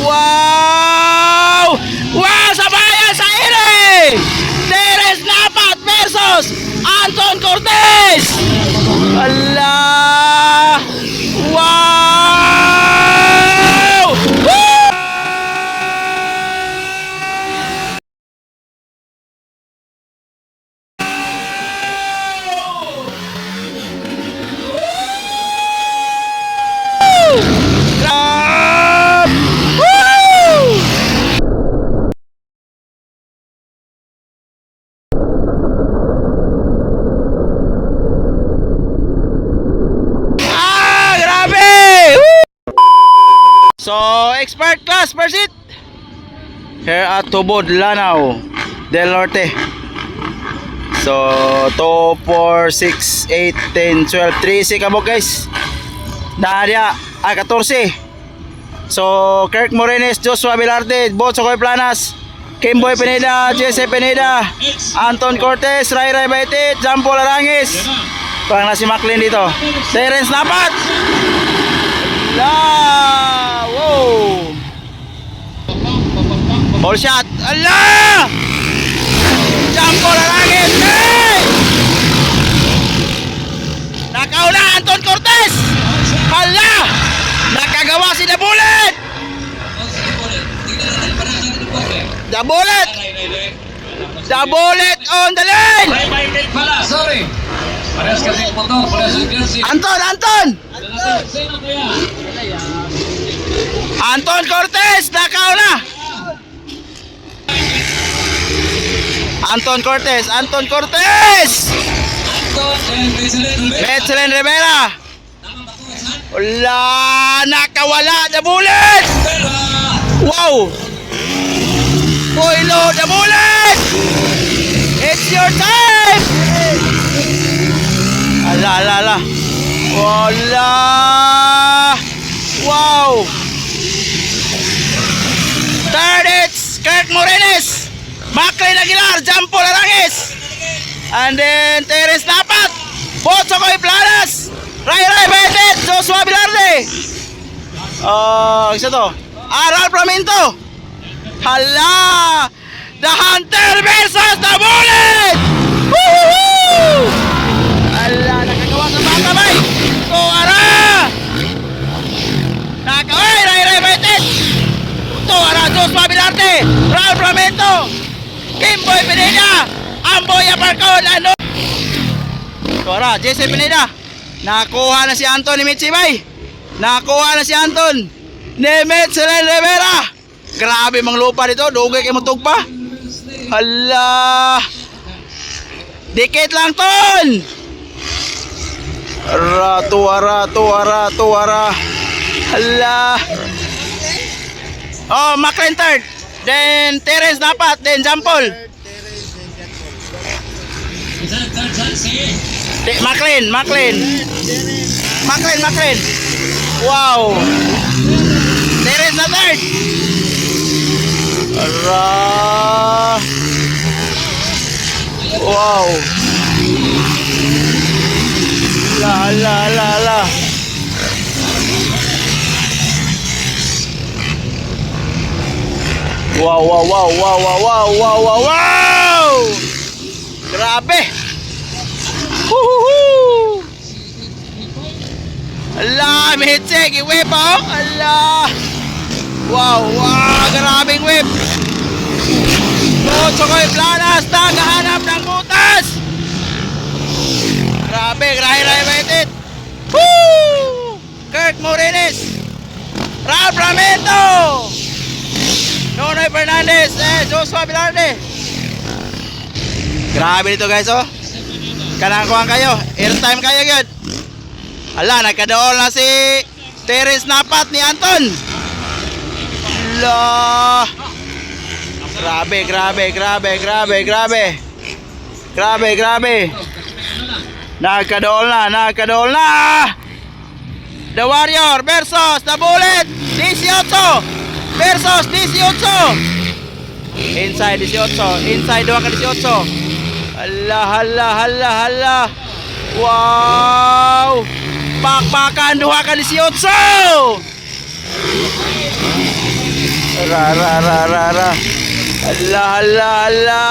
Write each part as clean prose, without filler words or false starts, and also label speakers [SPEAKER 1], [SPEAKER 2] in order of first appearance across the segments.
[SPEAKER 1] Wow! Wow! Sabayan sa ere! Teres Napat versus Anton Cortez! Allah! Wow! Woo! Grab! Woo! Grabe! Woo! So, expert class, proceed! Here at Tubod, Lanao del Norte. So, 2, 4, 6, 8, 10, 12, 13 kabog guys. Nadia, 14. So, Kirk Morines, Joshua Velarde, Botsokoy Planas, Kimboy Pineda, Jesse Pineda, Anton Cortez, Ray Ray Baitit, Jampo Larangis. Parang na si Maclean dito. Terence Napat. La! Wow! Ball shot. Allah! Jampo Larangis. Hey! Nakauna Anton Cortez. Hala! Nakagawa si The Bullet! The Bullet! The Bullet on the lane!
[SPEAKER 2] Sorry. Parehas kasi motor, parehas ang jersey.
[SPEAKER 1] Anton!
[SPEAKER 2] Sino kaya?
[SPEAKER 1] Anton Cortez! Nakauna! Anton Cortez!
[SPEAKER 2] Anton and
[SPEAKER 1] Metzelin Rivera! Wala! Nakawala! The Bullet! Wow! Puilo! The Bullet! It's your time! Ala! Wala! Wow! Third hits! Kirk Morines! Maclean Aguilar! Jampo Larangis! And then Terence Napat! Botsokoy Planas! Ray Baitit! Joshua Velarde! Isa to? Aral Praminto! Hala! The Hunter versus The Bullet! Woohoo! Hala! Nakagawa sa mga kamay! So, ara! Nakaway! Ray Baitit! To, ara! Joshua Velarde! Aral Praminto! Kimboy Pineda! Amboy Aparcon! Ano? So, ara! Jesse Pineda! Nakuha na si Anton ni Mitsibay. Nakuha na si Anton ni Metzelin Rivera. Grabe mang lupa dito. Dugay kay mutog pa. Hala. Dikit lang ton. Ara. Hala. Oh, Maclean third. Then Terence Napat. Then Jampol. Maclean. Wow. Terence na third. Ara. Wow. La. Wow. Grabe. Woohoo! Allah, may hitsig, i-whip oh! Allah! Wow, grabing whip! Botsokoy Planas, nagahanap ng butas! Grabe, Ray Baitit! Woo! Kirk Morines! Raul Pramento! Nonoy Fernandez, Joshua Velarde! Grabe dito guys oh! Kanangkuhan kayo, airtime kayo yun! Ala, nagkadool na si Terence Napat ni Anton. La. Grabe. Nagkadool na. The Warrior versus The Bullet. 18 versus 18. Inside 18. Inside 2 ka 18. Hala. Wow. Pakpakan 2 ka 18. Ra, ra, ra, ra, ra. Ala, ala, ala.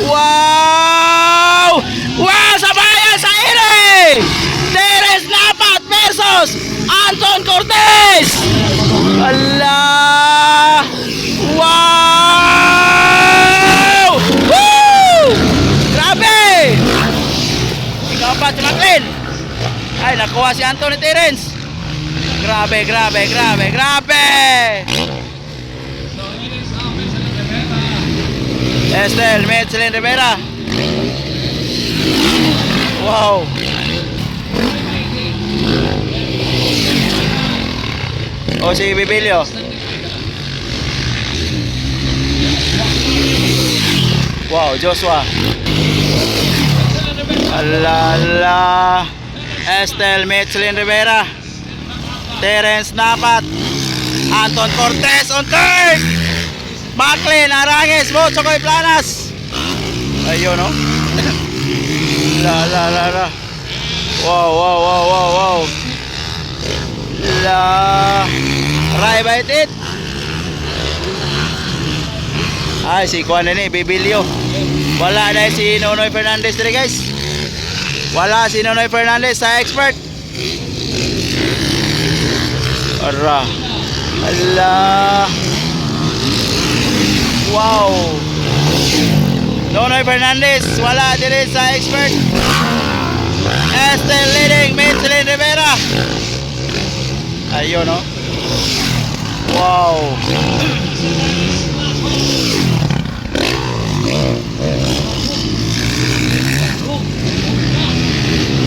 [SPEAKER 1] Wow! Wow! Sabayan sa ere! Teres Napat versus Anton Cortez! Ala! Wow! Woo! Grabe! Ikaw pa, si Maclean. Ay, nakuha si Anthony Terence. Grabe, grabe, grabe, grabe! Estel, Metzelin Rivera. Wow. O si Bibilio. Wow, Joshua. Alala. Estel, Metzelin Rivera. Terence Napat. Anton Cortez on third. Maclean, Arangues, Botsokoy Planas. Ayun, no? La, la, la, la. Wow, wow, wow, wow, wow. La. Ray Baitit. Ay, si Juan ini, Bibilio. Wala na si Nonoy Fernandez dito, guys. Wala si Nonoy Fernandez sa expert. Ara. Allah. Wow. Nonoy Fernandez, wala din sa expert. Estel leading, Metzelin Rivera. Ayun, no? Wow.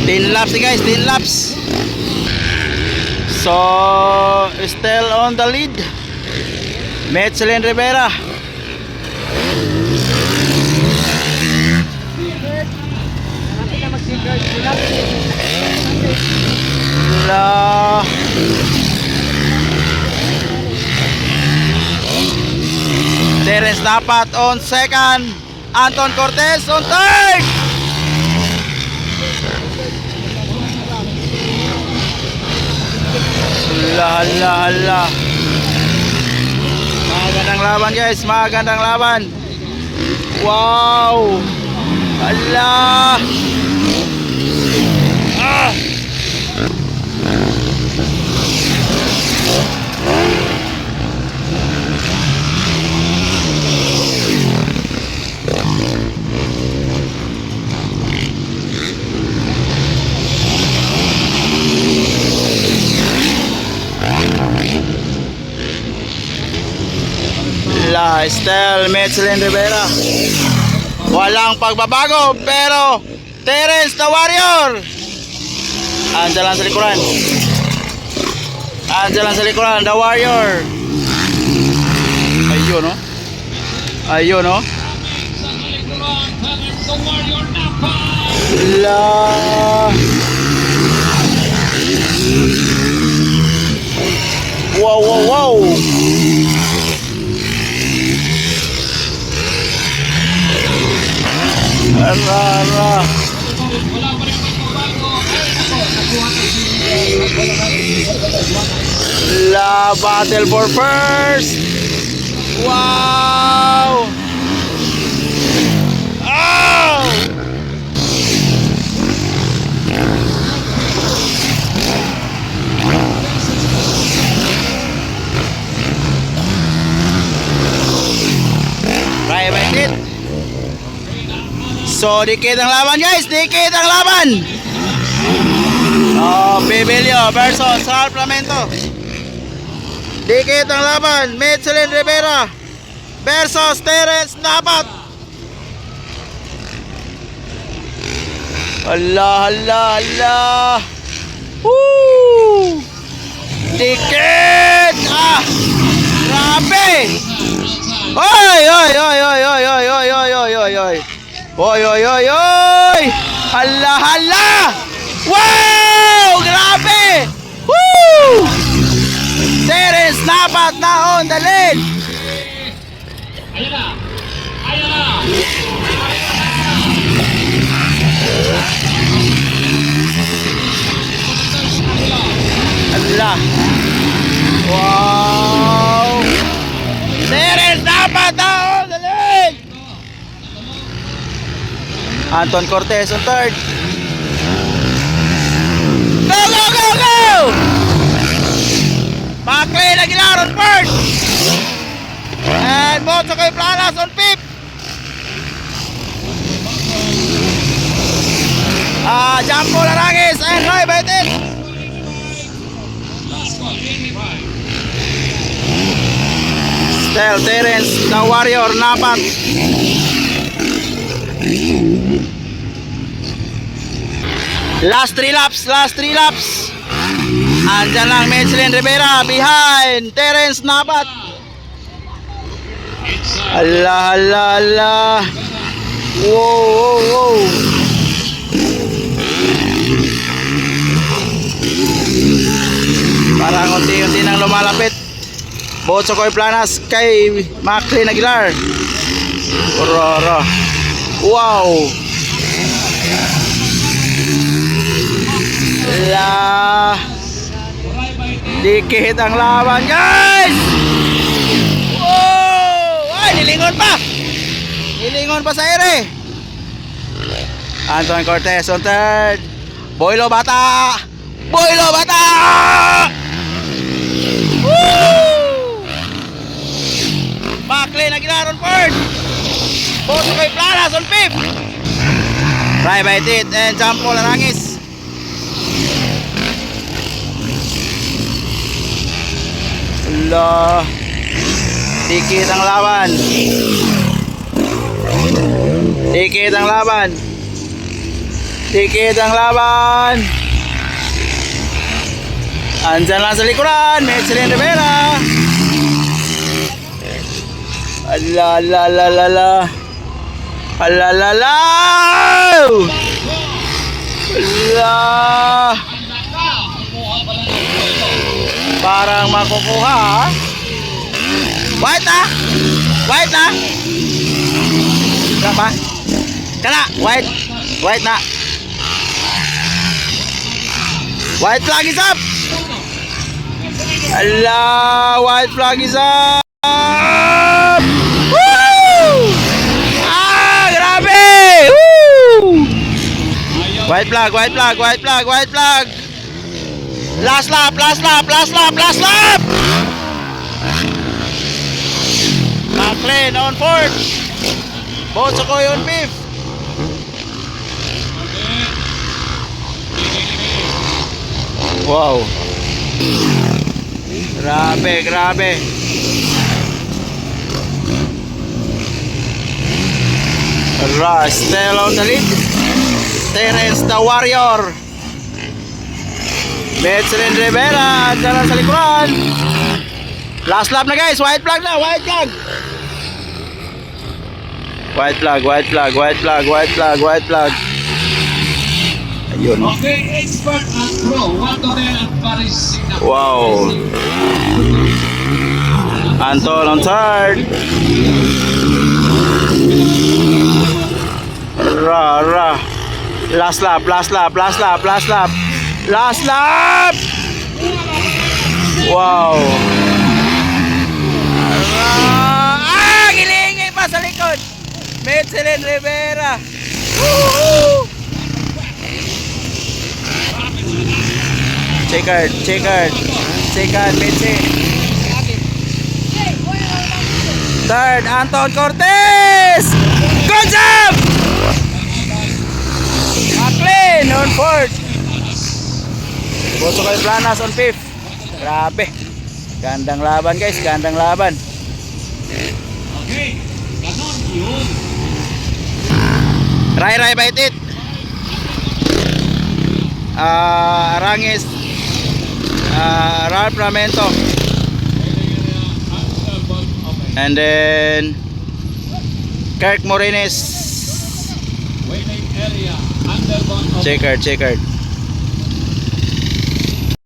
[SPEAKER 1] Tin laps guys, 10 laps. So, still on the lead. Metzelin Rivera. La. Terence Napat on second. Anton Cortez on third. Hala, hala, hala. Magandang laban guys, magandang laban. Wow. Hala. Ah. La Estel Metzelin Rivera. Walang pagbabago pero Terence the Warrior. Andiyan lang sa likuran. Andiyan lang sa likuran, the Warrior. Ayun, no? Ayun, no? La. Wow, wow, wow. Ara. La battle for first. Wow. Oh. Right, right, it. So, dikit ang laban guys, dikit ang laban. Oh, Bibilio versus Ralph Lamento. Dikit ang laban, Metzelin Rivera versus Terence Napat. Allah, Allah, Allah. Woo! Dikit! Ah! Grabe! Oy, oy, oy, oy, oy, oy, oy, oy, oy, oy, oy. Oy, oy, oy, oy! Hala, hala! Wow! Grabe! Woo! Terence Napat na on the lead!
[SPEAKER 2] Ayan na! Ayan na!
[SPEAKER 1] Hala! Wow! Anton Cortez on third. Go, go, go, go! Maclean Aguilar on fourth. And Motsokoy Planas on fifth. Jampo Larangis and Roy Baitin. Stel Terence, the Warrior, Napat. Last 3 laps. Andyan lang Michelin Rivera behind Terence Napat. Allah. Wow. Parang unti-unti nang lumalapit. Motsokoy Planas kay Maclean Aguilar. Aurora. Wow. Dikit ang laban, guys. Wow. Ay, nilingon pa sa ere. Anton Cortez on third. Boylo Bata. Woo! Maclean Aguilar on fourth. Motsokoy Planas on fifth. Ray Baitit and Jampo Larangis. Allah. Dikit ang laban. Andyan lang sa likuran, Michelin Rivera. Allah. Parang makukuha, ha? White na. Berapa? Kena, white na. White flag is up. Allah, white flag is up. Woo! Grabe! Woo! White flag. Last lap. Maclean on fourth. Motsokoy on fifth. Wow. Grabe. Still on the lead. Terence the Warrior. Michelin Rivera jalan sa likuran. Last lap na, guys. White flag. White flag. Ayun.
[SPEAKER 2] Okay, expert and pro. What do they advise?
[SPEAKER 1] Wow. Anton on third. Last lap. Wow. Gilingi pa sa likod. Michelin Rivera. Woo! Checkered, Mitzi. Third, Anton Cortez. Good job! Maclean on fourth. Motsokoy Planas on fifth. Grabe. Gandang laban, guys.
[SPEAKER 2] Okay, ganon yun.
[SPEAKER 1] Ray Baitit. Arangis. Ralph Ramento. And then Kirk Morines.
[SPEAKER 2] Waiting area, under one of
[SPEAKER 1] Checkered.